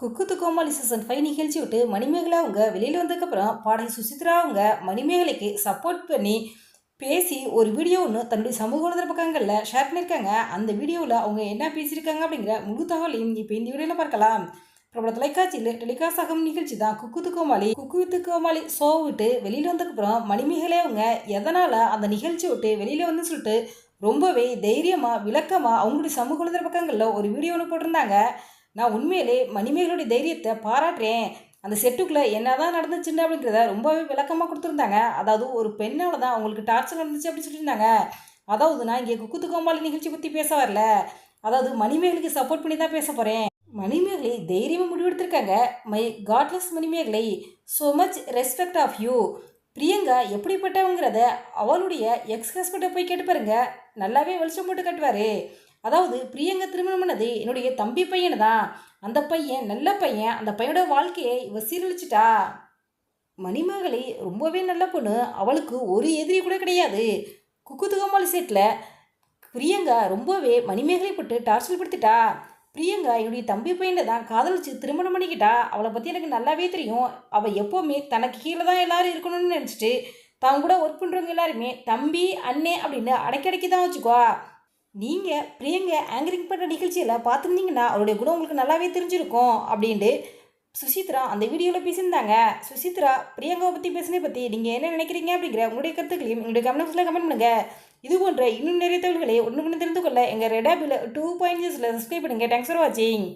குக்கு கோமாளி season 5 நிகழ்ச்சி விட்டு மணிமேகலை அவங்க வெளியில் வந்ததுக்கப்புறம் பாடகி சுசித்ரா அவங்க மணிமேகலைக்கு சப்போர்ட் பண்ணி பேசி ஒரு வீடியோ ஒன்று தன்னுடைய சமூக வலைதள பக்கங்களில் ஷேர் பண்ணியிருக்காங்க. அந்த வீடியோவில் அவங்க என்ன பேசியிருக்காங்க அப்படிங்கிற முழு தகவலையும் இப்போ இந்த வீடியோவில் பார்க்கலாம். பிரபல தொலைக்காட்சியில் டெலிகாஸ்ட் ஆகும் நிகழ்ச்சி தான் குக்கு வித்து கோமாளி ஷோ விட்டு வெளியில் வந்ததுக்கப்புறம் மணிமேகலை அவங்க எதனால் அந்த நிகழ்ச்சி விட்டு வெளியில் வந்து சொல்லிட்டு ரொம்பவே தைரியமாக விளக்கமாக அவங்களுடைய சமூக வலைதள பக்கங்களில் ஒரு வீடியோ ஒன்று போட்டிருந்தாங்க. நான் உண்மையிலே மணிமேகலுடைய தைரியத்தை பாராட்டுறேன். அந்த செட்டுக்குள்ளே என்ன தான் நடந்துச்சுன்னு அப்படிங்கிறத ரொம்பவே விளக்கமாக கொடுத்துருந்தாங்க. அதாவது ஒரு பெண்ணால் தான் அவங்களுக்கு டார்ச்சர் நடந்துச்சு அப்படின்னு சொல்லியிருந்தாங்க. அதாவது நான் இங்கே குக்கு கோமாளி நிகழ்ச்சி பற்றி பேச வரல, அதாவது மணிமேகலைக்கு சப்போர்ட் பண்ணி தான் பேச போகிறேன். மணிமேகலை தைரியமாக முடிவெடுத்திருக்காங்க. My goddess Manimegalai, so much respect of you. Priyanka எப்படிப்பட்டவங்கிறத அவளுடைய எக்ஸ் ஹஸ்பண்டை போய் கேட்டு பாருங்க, நல்லாவே வெளிச்சம் போட்டு கட்டுவார். அதாவது பிரியங்கா திருமணம் பண்ணது என்னுடைய தம்பி பையனு தான். அந்த பையன் நல்ல பையன், அந்த பையனோட வாழ்க்கையை இவ சீரழிச்சிட்டா. மணிமேகலை ரொம்பவே நல்ல பொண்ணு, அவளுக்கு ஒரு எதிரி கூட கிடையாது. குக்குதுகமாலி செட்டில் பிரியங்கா ரொம்பவே மணிமேகலை பட்டு டார்ச்சர் படுத்திட்டா. பிரியங்கா என்னுடைய தம்பி பையனை தான் காதலிச்சு திருமணம் பண்ணிக்கிட்டா. அவளை பற்றி எனக்கு நல்லாவே தெரியும். அவள் எப்போவுமே தனக்கு கீழே தான் எல்லாரும் இருக்கணும்னு நினச்சிட்டு தான் கூட ஒர்க் பண்ணுறவங்க எல்லாருமே தம்பி அண்ணே அப்படின்னு அடைக்கடைக்கு தான் வச்சுக்கோ. நீங்கள் பிரியங்கா ஆங்கரிங் பண்ணுற நிகழ்ச்சியில் பார்த்துருந்தீங்கன்னா அவருடைய குணம் உங்களுக்கு நல்லாவே தெரிஞ்சிருக்கும் அப்படின்ட்டு சுசித்ரா அந்த வீடியோவில் பேசியிருந்தாங்க. சுசித்ரா பிரியங்காவை பற்றி பேசினதை பற்றி நீங்கள் என்ன நினைக்கிறீங்க அப்படிங்கிற உங்களுடைய கருத்துக்களையும் உங்களுடைய கமெண்ட்ஸில் கமெண்ட் பண்ணுங்கள். இது போன்ற இன்னும் நிறைய தகவல்களை ஒன்று தெரிந்து கொள்ள எங்கள் ரெடாபில் 2.0 சப்ஸ்கிரைப் பண்ணுங்கள். தேங்க்ஸ் ஃபார் வாட்சிங்.